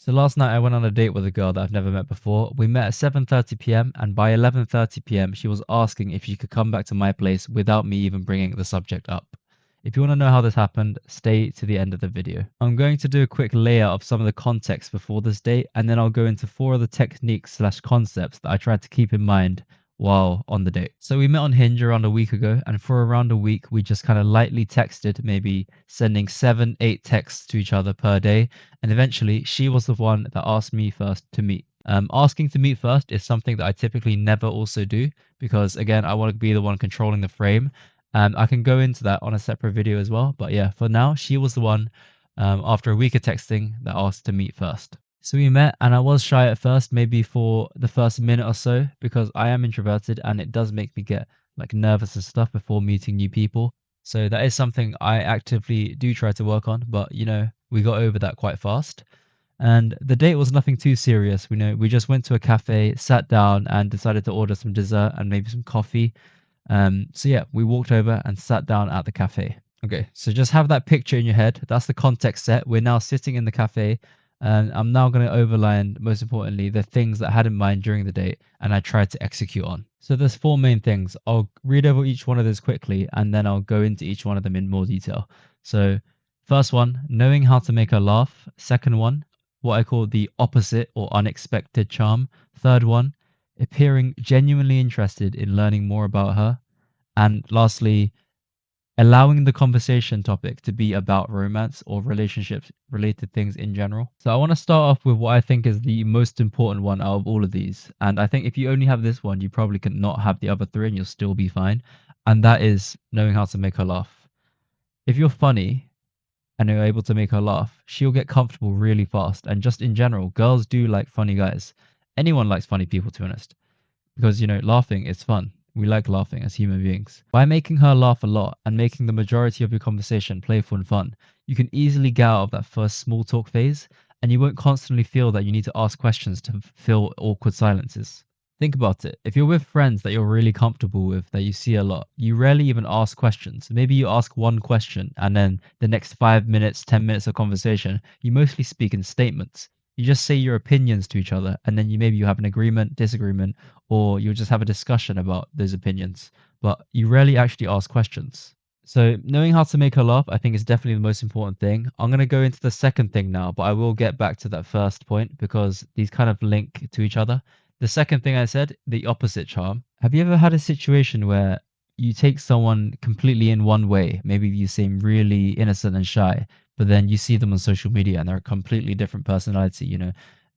So last night I went on a date with a girl that I've never met before. We met at 7:30 p.m. and by 11:30 p.m. she was asking if she could come back to my place without me even bringing the subject up. If you want to know how this happened, stay to the end of the video. I'm going to do a quick layout of some of the context before this date, and then I'll go into 4 of the techniques slash concepts that I tried to keep in mind while on the date. So we met on Hinge around a week ago, and for around a week we just kind of lightly texted, maybe sending 7, 8 texts to each other per day, and eventually she was the one that asked me first to meet. Asking to meet first is something that I typically never also do because, again, I want to be the one controlling the frame. I can go into that on a separate video as well. But yeah, for now, she was the one after a week of texting that asked to meet first. So we met, and I was shy at first, maybe for the first minute or so, because I am introverted and it does make me get like nervous and stuff before meeting new people. So that is something I actively do try to work on, but we got over that quite fast. And the date was nothing too serious. We just went to a cafe, sat down, and decided to order some dessert and maybe some coffee. So yeah, we walked over and sat down at the cafe. Okay, so just have that picture in your head. That's the context set. We're now sitting in the cafe, and I'm now going to overline, most importantly, the things that I had in mind during the date and I tried to execute on. So there's 4 main things. I'll read over each one of those quickly, and then I'll go into each one of them in more detail. So first one, knowing how to make her laugh. Second one, what I call the opposite or unexpected charm. Third one, appearing genuinely interested in learning more about her. And lastly, allowing the conversation topic to be about romance or relationships related things in general. So I want to start off with what I think is the most important one out of all of these. And I think if you only have this one, you probably can not have the other 3 and you'll still be fine. And that is knowing how to make her laugh. If you're funny and you're able to make her laugh, she'll get comfortable really fast. And just in general, girls do like funny guys. Anyone likes funny people, to be honest, because laughing is fun. We like laughing as human beings. By making her laugh a lot and making the majority of your conversation playful and fun, you can easily get out of that first small talk phase, and you won't constantly feel that you need to ask questions to fill awkward silences. Think about it. If you're with friends that you're really comfortable with, that you see a lot, you rarely even ask questions. Maybe you ask one question, and then the next 5 minutes, 10 minutes of conversation, you mostly speak in statements. You just say your opinions to each other, and then you have an agreement, disagreement, or you'll just have a discussion about those opinions. But you rarely actually ask questions. So knowing how to make her laugh, I think is definitely the most important thing. I'm going to go into the second thing now, but I will get back to that first point because these kind of link to each other. The second thing I said, the opposite charm. Have you ever had a situation where you take someone completely in one way? Maybe you seem really innocent and shy, but then you see them on social media and they're a completely different personality.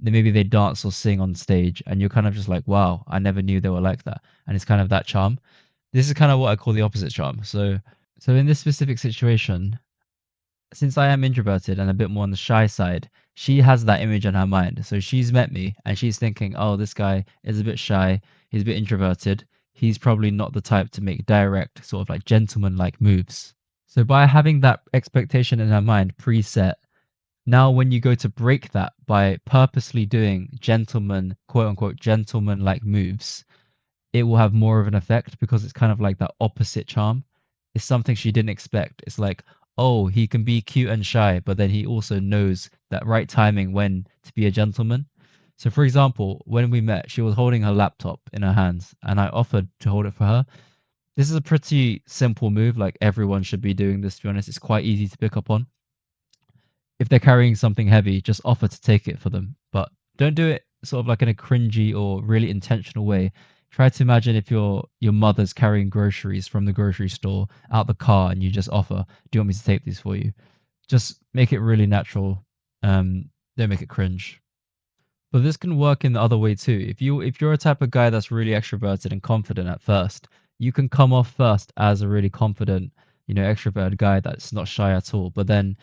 Maybe they dance or sing on stage, and you're kind of just like, wow, I never knew they were like that. And it's kind of that charm. This is kind of what I call the opposite charm. So in this specific situation, since I am introverted and a bit more on the shy side, she has that image in her mind. So she's met me and she's thinking, oh, this guy is a bit shy. He's a bit introverted. He's probably not the type to make direct, sort of like gentleman-like moves. So by having that expectation in her mind preset, now when you go to break that by purposely doing gentleman, quote unquote, gentleman-like moves, it will have more of an effect because it's kind of like that opposite charm. It's something she didn't expect. It's like, oh, he can be cute and shy, but then he also knows that right timing when to be a gentleman. So, for example, when we met, she was holding her laptop in her hands, and I offered to hold it for her. This is a pretty simple move. Like everyone should be doing this, to be honest. It's quite easy to pick up on. If they're carrying something heavy, just offer to take it for them. But don't do it sort of like in a cringy or really intentional way. Try to imagine if your mother's carrying groceries from the grocery store out the car and you just offer, "Do you want me to take these for you?" Just make it really natural. Don't make it cringe. But this can work in the other way too. If you're a type of guy that's really extroverted and confident at first, you can come off first as a really confident, extroverted guy that's not shy at all. But then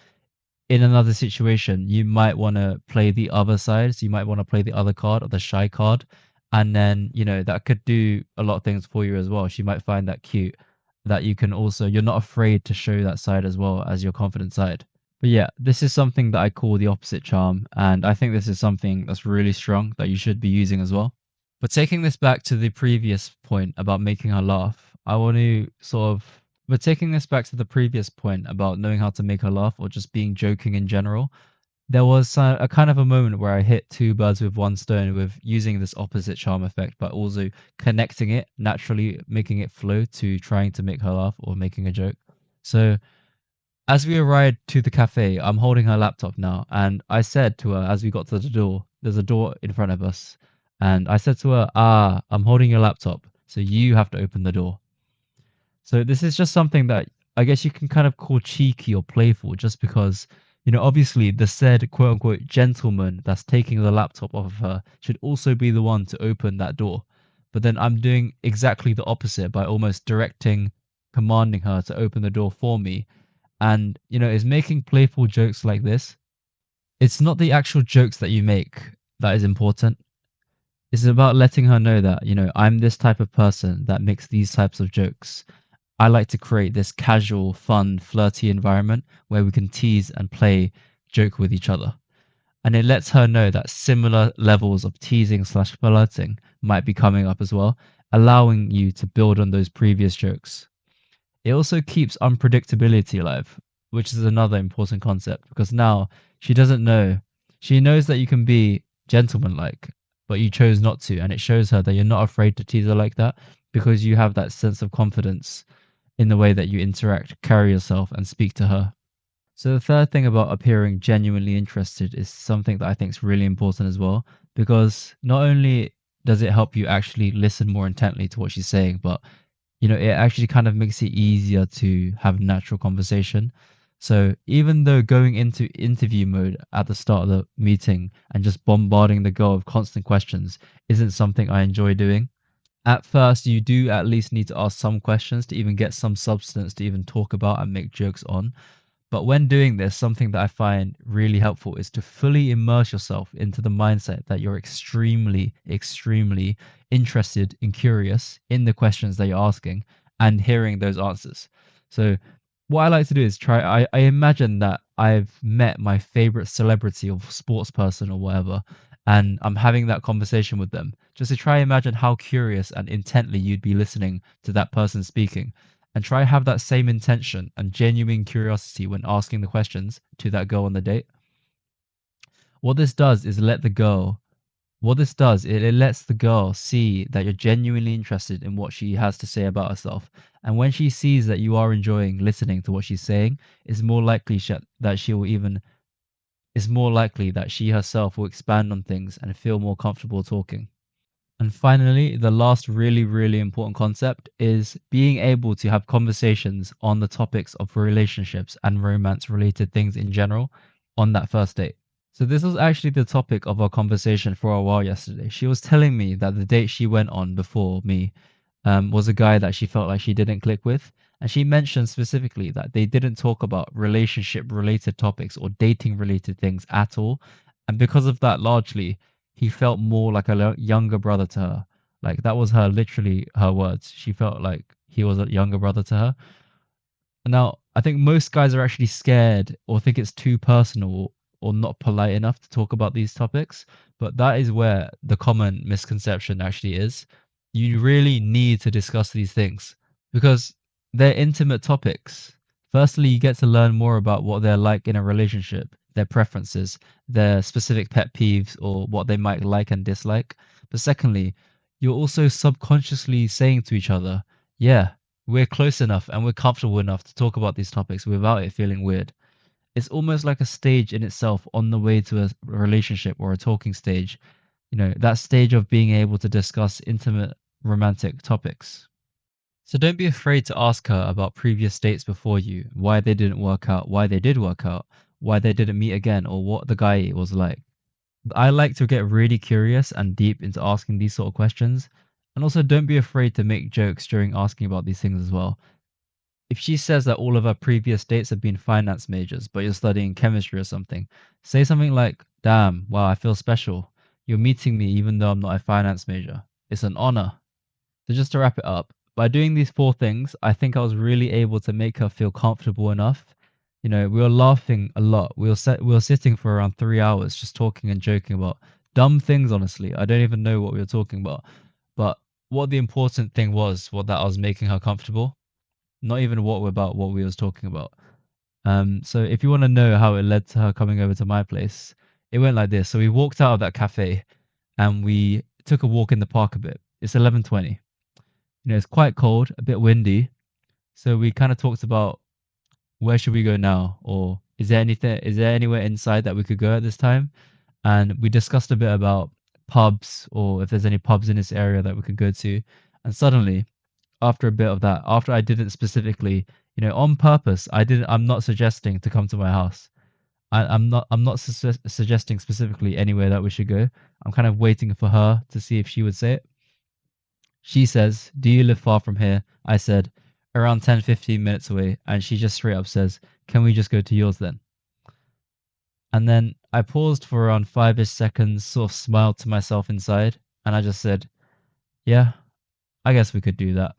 in another situation, you might want to play the other side. So you might want to play the other card or the shy card. And then, that could do a lot of things for you as well. She might find that cute that you're not afraid to show that side as well as your confident side. But yeah, this is something that I call the opposite charm. And I think this is something that's really strong that you should be using as well. But taking this back to the previous point about making her laugh, I want to but taking this back to the previous point about knowing how to make her laugh or just being joking in general, there was a kind of a moment where I hit two birds with one stone with using this opposite charm effect, but also connecting it naturally, making it flow to trying to make her laugh or making a joke. So as we arrived to the cafe, I'm holding her laptop now, and I said to her as we got to the door, there's a door in front of us, and I said to her, "Ah, I'm holding your laptop, so you have to open the door." So this is just something that I guess you can kind of call cheeky or playful, just because, obviously the said quote unquote gentleman that's taking the laptop off of her should also be the one to open that door. But then I'm doing exactly the opposite by almost commanding her to open the door for me. And, is making playful jokes like this. It's not the actual jokes that you make that is important. It's about letting her know that, I'm this type of person that makes these types of jokes. I like to create this casual, fun, flirty environment where we can tease and play, joke with each other. And it lets her know that similar levels of teasing slash flirting might be coming up as well, allowing you to build on those previous jokes. It also keeps unpredictability alive, which is another important concept because now she doesn't know. She knows that you can be gentlemanlike, but you chose not to. And it shows her that you're not afraid to tease her like that because you have that sense of confidence in the way that you interact, carry yourself, and speak to her. So, the third thing about appearing genuinely interested is something that I think is really important as well, because not only does it help you actually listen more intently to what she's saying, but it actually kind of makes it easier to have natural conversation. So even though going into interview mode at the start of the meeting and just bombarding the girl with constant questions isn't something I enjoy doing, at first you do at least need to ask some questions to even get some substance to even talk about and make jokes on. But when doing this, something that I find really helpful is to fully immerse yourself into the mindset that you're extremely, extremely interested and curious in the questions that you're asking and hearing those answers. So, what I like to do is I imagine that I've met my favorite celebrity or sports person or whatever, and I'm having that conversation with them just to try imagine how curious and intently you'd be listening to that person speaking and try have that same intention and genuine curiosity when asking the questions to that girl on the date. What this does is let the girl what this does, it lets the girl see that you're genuinely interested in what she has to say about herself. And when she sees that you are enjoying listening to what she's saying, it's more likely that she will even it's more likely that she herself will expand on things and feel more comfortable talking. And finally, the last really, really important concept is being able to have conversations on the topics of relationships and romance related things in general on that first date. So, this was actually the topic of our conversation for a while yesterday. She was telling me that the date she went on before me was a guy that she felt like she didn't click with. And she mentioned specifically that they didn't talk about relationship related topics or dating related things at all. And because of that, largely, he felt more like a younger brother to her. Like that was her literally her words. She felt like he was a younger brother to her. Now, I think most guys are actually scared or think it's too personal or not polite enough to talk about these topics, but that is where the common misconception actually is. You really need to discuss these things because they're intimate topics. Firstly, you get to learn more about what they're like in a relationship, their preferences, their specific pet peeves, or what they might like and dislike. But secondly, you're also subconsciously saying to each other, yeah, we're close enough and we're comfortable enough to talk about these topics without it feeling weird. It's almost like a stage in itself on the way to a relationship or a talking stage. That stage of being able to discuss intimate romantic topics. So don't be afraid to ask her about previous dates before you, why they didn't work out, why they did work out, why they didn't meet again, or what the guy was like. I like to get really curious and deep into asking these sort of questions. And also, don't be afraid to make jokes during asking about these things as well. If she says that all of her previous dates have been finance majors, but you're studying chemistry or something, say something like, "Damn, wow, I feel special. You're meeting me even though I'm not a finance major. It's an honor." So, just to wrap it up, by doing these four things, I think I was really able to make her feel comfortable enough. We were laughing a lot. We were sitting for around 3 hours just talking and joking about dumb things, honestly. I don't even know what we were talking about. But what the important thing was, what that I was making her comfortable, not even what we was talking about. So if you want to know how it led to her coming over to my place, it went like this. So we walked out of that cafe and we took a walk in the park a bit. It's 11:20. It's quite cold, a bit windy. So we kind of talked about where should we go now, or is there anywhere inside that we could go at this time? And we discussed a bit about pubs or if there's any pubs in this area that we could go to. And suddenly, after a bit of that, after I didn't specifically, on purpose, I'm not suggesting to come to my house. I'm not suggesting specifically anywhere that we should go. I'm kind of waiting for her to see if she would say it. She says, "Do you live far from here?" I said, "Around 10, 15 minutes away." And she just straight up says, "Can we just go to yours then?" And then I paused for around 5-ish seconds, sort of smiled to myself inside, and I just said, "Yeah, I guess we could do that."